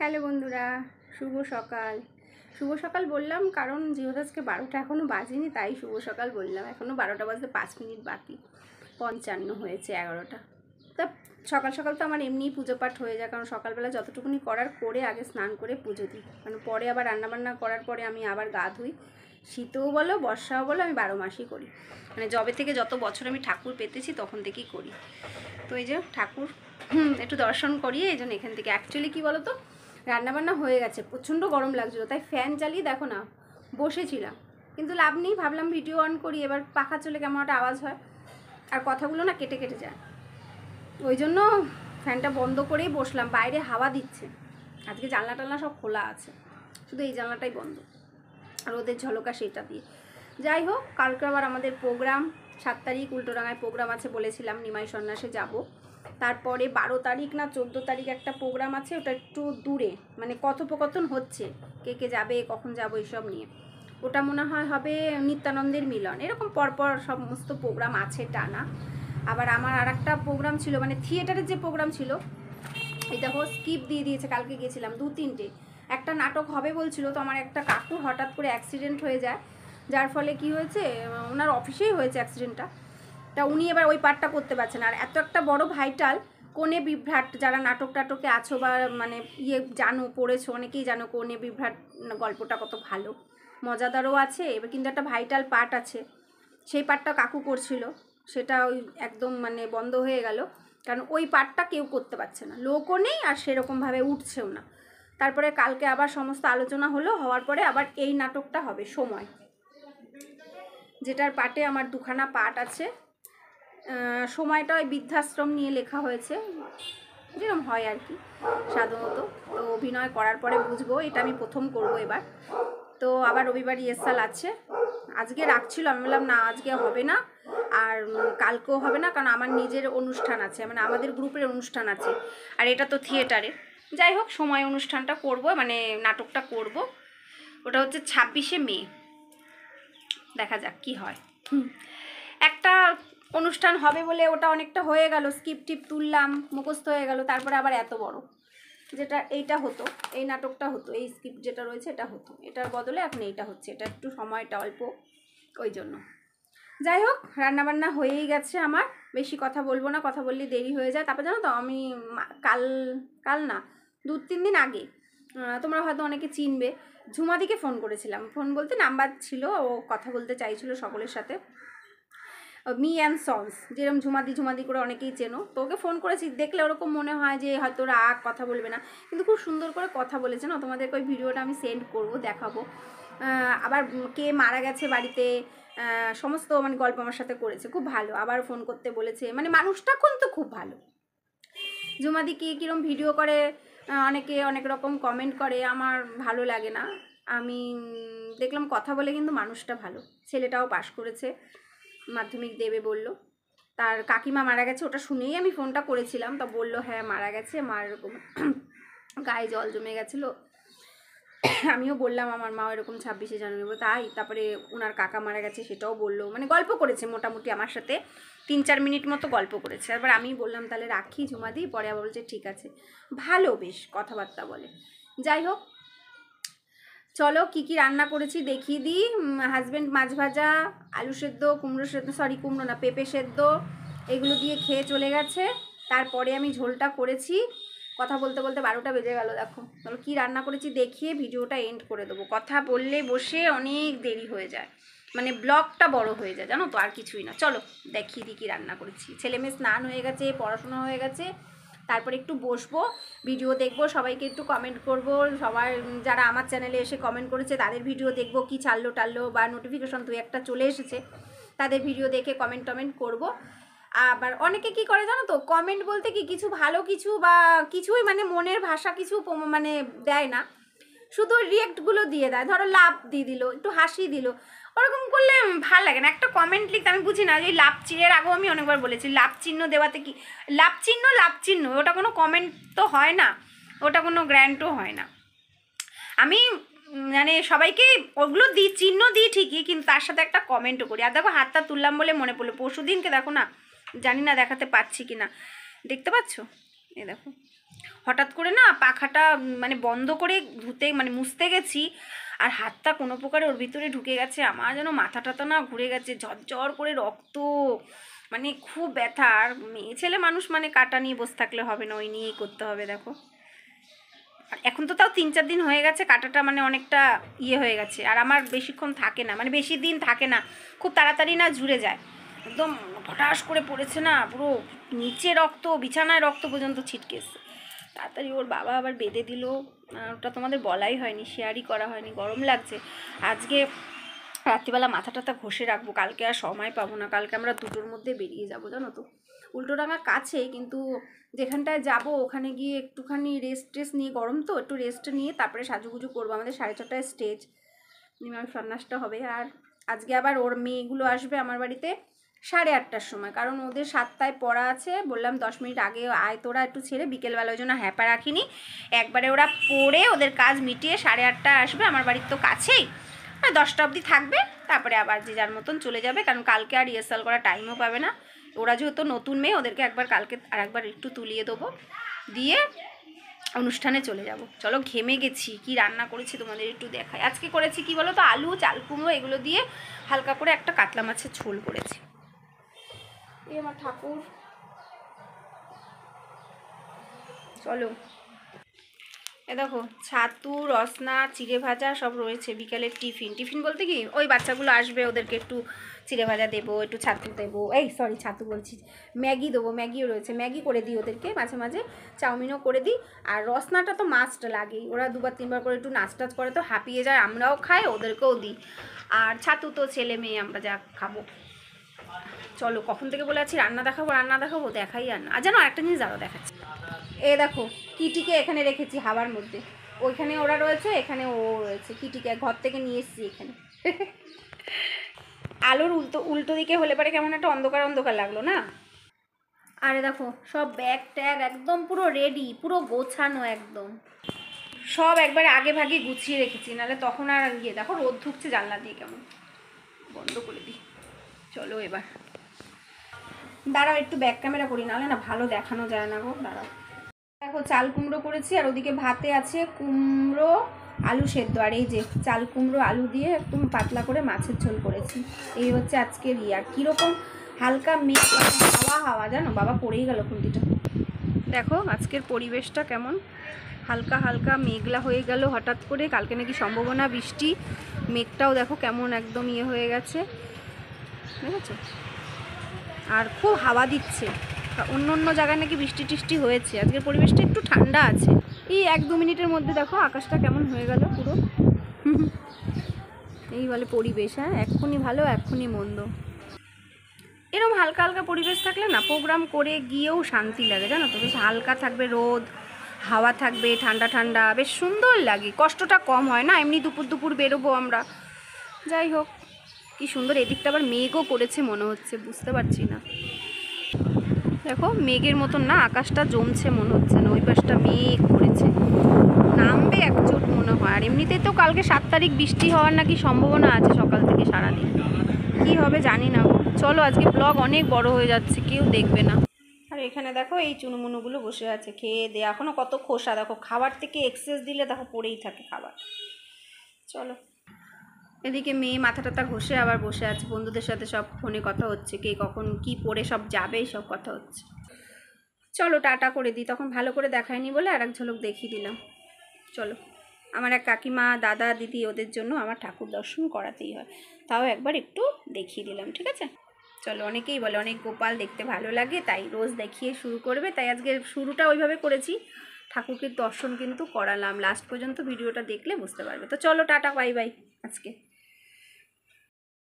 Hello বন্ধুরা, শুভ সকাল। শুভ সকাল বললাম কারণ যেহেতু আজকে 12টা এখনও বাজেনি, তাই শুভ সকাল বললাম। এখনও 12টা বাজতে 5 মিনিট বাকি, 55 হয়েছে 11টা। তা সকাল সকাল তো আমার এমনিই পুজো পাঠ হয়ে যায়, কারণ সকালবেলা যতটুকুনি করার করে আগে স্নান করে পুজো দিই, কারণ পরে আবার রান্নাবান্না করার পরে আমি আবার গা ধুই। শীতও বলো বর্ষাও বলো, আমি 12 মাসই করি, মানে যবে থেকে যত বছর আমি ঠাকুর পেতেছি তখন থেকেই করি। তো এই যে ঠাকুর একটু দর্শন করিয়ে এই জন্য এখান থেকে অ্যাকচুয়ালি কী বলো তো, রান্নাবান্না হয়ে গেছে, প্রচণ্ড গরম লাগছিলো, তাই ফ্যান চালিয়ে দেখো না বসেছিলাম, কিন্তু লাভ নেই, ভাবলাম ভিডিও অন করি। এবার পাখা চলে কেমন একটা আওয়াজ হয় আর কথাগুলো না কেটে কেটে যায়, ওই জন্য ফ্যানটা বন্ধ করেই বসলাম। বাইরে হাওয়া দিচ্ছে, আজকে জানলা টালনা সব খোলা আছে, শুধু এই জানলাটাই বন্ধ, আর ওদের ঝলকা সেটা দিয়ে। যাই হোক, কালকে আবার আমাদের প্রোগ্রাম, 7 তারিখ উল্টোডাঙায় প্রোগ্রাম আছে, বলেছিলাম নিমাই সন্ন্যাসে যাব। তারপরে 12 তারিখ না 14 তারিখ একটা প্রোগ্রাম আছে, ওটা একটু দূরে, মানে কথোপকথন হচ্ছে কে কে যাবে কখন যাবো এইসব নিয়ে। ওটা মনে হয় হবে নিত্যানন্দের মিলন, এরকম পরপর সমস্ত প্রোগ্রাম আছে টানা। আবার আমার আর একটা প্রোগ্রাম ছিল, মানে থিয়েটারের যে প্রোগ্রাম ছিল, এই দেখো স্কিপ দিয়ে দিয়েছে, কালকে গিয়েছিলাম 2-3টে। একটা নাটক হবে বলছিল, তো আমার একটা কাকু হঠাৎ করে অ্যাক্সিডেন্ট হয়ে যায়, যার ফলে কি হয়েছে, ওনার অফিসেই হয়েছে অ্যাক্সিডেন্টটা, তা উনি এবার ওই পার্টটা করতে পারছেন। আর এত একটা বড় ভাইটাল কনে বিভ্রাট, যারা নাটক টাটকে আছো বা মানে জানো পড়েছো, অনেকেই জানো কনে বিভ্রাট গল্পটা কত ভালো, মজাদারও আছে, এবার কিন্তু একটা ভাইটাল পার্ট আছে, সেই পার্টটা কাকু করছিল, সেটা ওই একদম মানে বন্ধ হয়ে গেল, কারণ ওই পার্টটা কেউ করতে পারছে না, লোকও নেই আর সেরকমভাবে উঠছেও না। তারপরে কালকে আবার সমস্ত আলোচনা হলো, হওয়ার পরে আবার এই নাটকটা হবে সময়, যেটার পার্টে আমার 2খানা পার্ট আছে। সময়টা ওই বৃদ্ধাশ্রম নিয়ে লেখা হয়েছে, যেরকম হয় আর কি সাধারণত। তো অভিনয় করার পরে বুঝবো, এটা আমি প্রথম করব এবার। তো আবার রবিবার রিহার্সাল আছে, আজকে রাখছিল, আমি বললাম না আজকে হবে না, আর কালকেও হবে না, কারণ আমার নিজের অনুষ্ঠান আছে, মানে আমাদের গ্রুপের অনুষ্ঠান আছে, আর এটা তো থিয়েটারে। যাই হোক, সময় অনুষ্ঠানটা করব, মানে নাটকটা করব, ওটা হচ্ছে 26শে মে, দেখা যাক কি হয়। একটা অনুষ্ঠান হবে বলে ওটা অনেকটা হয়ে গেল, স্কিপ টিপ তুললাম, মুখস্থ হয়ে গেল, তারপরে আবার এত বড়, যেটা এইটা হতো, এই নাটকটা হতো, এই স্কিপ যেটা রয়েছে এটা হতো, এটার বদলে এখন এইটা হচ্ছে, এটা একটু সময়টা অল্প, ওই জন্য। যাই হোক, রান্নাবান্না হয়েই গেছে আমার, বেশি কথা বলবো না, কথা বললে দেরি হয়ে যায়। তারপর জানো তো, আমি কাল না 2-3 দিন আগে, তোমরা হয়তো অনেকে চিনবে, ঝুমাদিকে ফোন করেছিলাম, ফোন বলতে নাম্বার ছিল, ও কথা বলতে চাইছিল সকলের সাথে, মি অ্যান্ড সন্স, যেরকম ঝুমাদি করে অনেকেই চেনো, তো ওকে ফোন করেছি, দেখলে ওরকম মনে হয় যে হয়তো রাগ, কথা বলবে না, কিন্তু খুব সুন্দর করে কথা বলেছে না, তোমাদেরকে ওই ভিডিওটা আমি সেন্ড করবো, দেখাবো। আবার কে মারা গেছে বাড়িতে, সমস্ত মানে গল্প আমার সাথে করেছে, খুব ভালো। আবার ফোন করতে বলেছে, মানে মানুষটা কিন্তু খুব ভালো। ঝুমাদি কীরকম ভিডিও করে, অনেকে অনেক রকম কমেন্ট করে, আমার ভালো লাগে না। আমি দেখলাম কথা বলে কিন্তু মানুষটা ভালো, ছেলেটাও পাশ করেছে, মাধ্যমিক দেবে বলল। তার কাকিমা মারা গেছে, ওটা শুনেই আমি ফোনটা করেছিলাম, তা বললো হ্যাঁ মারা গেছে, মার এরকম গায়ে জল জমে গেছিলো। আমিও বললাম আমার মা এরকম 26শে জানুয়ারি, তাই তারপরে ওনার কাকা মারা গেছে সেটাও বললো, মানে গল্প করেছে মোটামুটি আমার সাথে 3-4 মিনিট মতো গল্প করেছে। এবার আমি বললাম তাহলে রাখি ঝুমাদি, পরে আবার বলছে ঠিক আছে, ভালো বেশ কথাবার্তা বলে। যাই হোক, চলো কি কি রান্না করেছি দেখিয়ে দিই। হাজব্যান্ড মাছ ভাজা, আলু সেদ্ধ, কুমড়ো সেদ্ধ, সরি কুমড়ো না পেঁপে সেদ্ধ, এগুলো দিয়ে খেয়ে চলে গেছে। তারপরে আমি ঝোলটা করেছি, কথা বলতে বলতে 12টা বেজে গেল। দেখো তাহলে কী রান্না করেছি দেখিয়ে ভিডিওটা এন্ড করে দেবো, কথা বললে বসে অনেক দেরি হয়ে যায়, মানে ব্লগটা বড় হয়ে যায় জানো তো, আর কিছুই না। চলো দেখিয়ে দিই কী রান্না করেছি। ছেলে মেয়ে স্নান হয়ে গেছে, পড়াশোনা হয়ে গেছে, তারপরে একটু বসবো, ভিডিও দেখবো, সবাইকে একটু কমেন্ট করব, সবাই যারা আমার চ্যানেলে এসে কমেন্ট করেছে তাদের ভিডিও দেখবো, কি চাললো টাললো বা নোটিফিকেশন 2-1টা চলে এসেছে, তাদের ভিডিও দেখে কমেন্ট কমেন্ট আবার অনেকে কি করে জানো তো, কমেন্ট বলতে কি কিছু ভালো কিছু বা কিছুই মানে মনের ভাষা কিছু মানে দেয় না, শুধু রিয়েক্টগুলো দিয়ে দেয়, ধরো লাভ দিয়ে দিল, একটু হাসি দিল, ওরকম করলে ভাল লাগে না। একটা কমেন্ট লিখতে আমি বুঝি না, যে লাভ চিহ্নের আগেও আমি অনেকবার বলেছি, লাভ চিহ্ন দেওয়াতে কি লাভ চিহ্ন, ওটা কোনো কমেন্ট তো হয় না, ওটা কোনো গ্র্যান্টও হয় না। আমি মানে সবাইকে ওগুলো দিই, চিহ্ন দিই ঠিকই, কিন্তু তার সাথে একটা কমেন্টও করি। আর দেখো হাতটা তুললাম বলে মনে পড়লো, পরশু দিনকে দেখো না, জানি না দেখাতে পাচ্ছি কি না, দেখতে পাচ্ছ, এই দেখো হঠাৎ করে না পাখাটা মানে বন্ধ করে ধুতে মানে মুছতে গেছি, আর হাতটা কোনো প্রকারে ওর ভিতরে ঢুকে গেছে। আমার যেন মাথা টাথা না ঘুরে গেছে, ঝরঝর করে রক্ত, মানে খুব ব্যথা। আর মেয়ে ছেলে মানুষ মানে কাটা নিয়ে বসে থাকলে হবে না, ওই নিয়েই করতে হবে। দেখো আর এখন তো তাও 3-4 দিন হয়ে গেছে, কাটাটা মানে অনেকটা ইয়ে হয়ে গেছে। আর আমার বেশিক্ষণ থাকে না, মানে বেশি দিন থাকে না, খুব তাড়াতাড়ি না ঝুরে যায়, একদম হঠাৎ করে পড়েছে না, পুরো নিচে রক্ত, বিছানায় রক্ত পর্যন্ত ছিটকে এসছে। তাড়াতাড়ি ওর বাবা আবার বেঁধে দিল, ওটা তোমাদের বলাই হয়নি, শেয়ারই করা হয়নি। গরম লাগছে আজকে, রাত্রিবেলা মাথা টাথা ঘষে রাখবো, কালকে আর সময় পাবো না। কালকে আমরা 2টোর মধ্যে বেরিয়ে যাবো, জানো তো। উল্টোডাঙা কাছে, কিন্তু যেখানটায় যাব ওখানে গিয়ে একটুখানি রেস্ট নিয়ে, গরম তো একটু রেস্ট নিয়ে তারপরে সাজুগুজু করবো। আমাদের 6:30টায় স্টেজ, নিমাম সন্ন্যাসটা হবে। আর আজকে আবার ওর মেয়েগুলো আসবে আমার বাড়িতে 8:30টার সময়, কারণ ওদের 7টায় পড়া আছে। বললাম 10 মিনিট আগে আয় তোরা একটু ছেড়ে, বিকেলবেলা ওই জন্য হ্যাপা রাখিনি। একবারে ওরা পড়ে ওদের কাজ মিটিয়ে 8:30টায় আসবে, আমার বাড়ির তো কাছেই, আর 10টা অবধি থাকবে, তারপরে আবার যে যার মতন চলে যাবে, কারণ কালকে আর রিহার্সাল করার টাইমও পাবে না। ওরা যেহেতু নতুন মেয়ে, ওদেরকে একবার কালকে আর একবার একটু তুলিয়ে দেবো, দিয়ে অনুষ্ঠানে চলে যাব। চলো, ঘেমে গেছি, কি রান্না করেছি তোমাদের একটু দেখাই। আজকে করেছি কি বলো তো, আলু, চাল কুমড়ো এগুলো দিয়ে হালকা করে একটা কাতলা মাছের ঝোল করেছি। এই আমার ঠাকুর। চলো, এ দেখো ছাতু, রসনা, চিড়ে ভাজা সব রয়েছে। বিকালের টিফিন বলতে কি, ওই বাচ্চাগুলো আসবে, ওদেরকে একটু চিড়ে ভাজা দেবো, একটু ছাতু দেবো, এই সরি ছাতু বলছি, ম্যাগি দেবো, ম্যাগিও রয়েছে, ম্যাগি করে দিই ওদেরকে মাঝে মাঝে, চাউমিনও করে দিই। আর রসনাটা তো মাস্ট লাগেই, ওরা 2-3বার করে একটু নাচ টাচ করে তো হাঁপিয়ে যায়, আমরাও খাই, ওদেরকেও দিই। আর ছাতু তো ছেলে মেয়ে আমরা যা খাবো। চলো, কখন থেকে বলে আছি রান্না দেখাবো, দেখাই আর না। আর জানো আরেকটা জিনিস আরও দেখাচ্ছি, এ দেখো কিটিকে এখানে রেখেছি হাওয়ার মধ্যে, ওইখানে ওরা রয়েছে, এখানে ও রয়েছে। কিটিকে ঘর থেকে নিয়ে এসেছি এখানে। আলোর উল্টো দিকে হলে পরে কেমন একটা অন্ধকার লাগলো না। আরে দেখো সব ব্যাগ ট্যাগ একদম পুরো রেডি, পুরো গোছানো একদম, সব একবারে আগে ভাগে গুছিয়ে রেখেছি, নাহলে তখন আর ইয়ে। দেখো রোদ ঢুকছে জানলা দিয়ে, কেমন, বন্ধ করে দিই। চলো এবার দাঁড়াও, একটু ব্যাক ক্যামেরা করি, নাহলে না ভালো দেখানো যায় না গো। দাঁড়াও, দেখো চাল কুমড়ো করেছি, আর ওদিকে ভাতে আছে কুমড়ো আলু সেদ্ধ, আর এই যে চাল কুমড়ো আলু দিয়ে একদম পাতলা করে মাছের ঝোল করেছি। এই হচ্ছে আজকের আর কীরকম হালকা মেঘ, হাওয়া জানো, বাবা পড়েই গেল খুন্তিটা। দেখো আজকের পরিবেশটা কেমন, হালকা মেঘলা হয়ে গেল হঠাৎ করে, কালকে নাকি সম্ভাবনা বৃষ্টি, মেঘটাও দেখো কেমন একদম ইয়ে হয়ে গেছে, দেখেছো। আর খুব হাওয়া দিচ্ছে, অন্য জায়গায় নাকি বৃষ্টি টিষ্টি হয়েছে। আজকের পরিবেশটা একটু ঠান্ডা আছে। এই 1-2 মিনিটের মধ্যে দেখো আকাশটা কেমন হয়ে গেল পুরো। এই বলে পরিবেশ, হ্যাঁ, এক্ষুনি ভালো এক্ষুনি মন্দ। এরকম হালকা পরিবেশ থাকলে না প্রোগ্রাম করে গিয়েও শান্তি লাগে, জানো তো। বেশ হালকা থাকবে রোদ, হাওয়া থাকবে ঠান্ডা, বেশ সুন্দর লাগে, কষ্টটা কম হয় না। এমনি দুপুর বেরোবো আমরা, যাই হোক। কি সুন্দর, এদিকটা আবার মেঘও করেছে মনে হচ্ছে, বুঝতে পারছি না। দেখো মেঘের মতন না, আকাশটা জমছে মনে হচ্ছে না, ওই পাশটা মেঘ করেছে, নামবে একচোট মনে হয়। আর এমনিতেই তো কালকে 7 তারিখ বৃষ্টি হওয়ার নাকি সম্ভাবনা আছে, সকাল থেকে সারাদিন। কি হবে জানি না গো। চলো, আজকে ব্লগ অনেক বড় হয়ে যাচ্ছে, কেউ দেখবে না। আর এখানে দেখো এই চুনুমুনুগুলো বসে আছে খেয়ে দিয়ে, এখনও কত খোসা দেখো, খাবার থেকে এক্সেস দিলে দেখো পড়েই থাকে খাবার। চলো, এদিকে মেয়ে মাথা টাথা ঘষে আবার বসে আছে, বন্ধুদের সাথে সব ফোনে কথা হচ্ছে, কে কখন কি পড়ে সব যাবে সব কথা হচ্ছে। চলো টাটা করে দিই, তখন ভালো করে দেখায়নি বলে আর এক ঝলক দেখিয়ে দিলাম। চলো, আমার এক কাকিমা, দাদা, দিদি, ওদের জন্য আমার ঠাকুর দর্শন করাতেই হয়, তাও একবার একটু দেখিয়ে দিলাম, ঠিক আছে। চলো, অনেকেই বলে অনেক গোপাল দেখতে ভালো লাগে, তাই রোজ দেখিয়ে শুরু করবে, তাই আজকে শুরুটা ওইভাবে করেছি। ঠাকুরকে দর্শন কিন্তু করালাম, লাস্ট পর্যন্ত ভিডিওটা দেখলে বুঝতে পারবে। তো চলো টাটা, বাই বাই আজকে।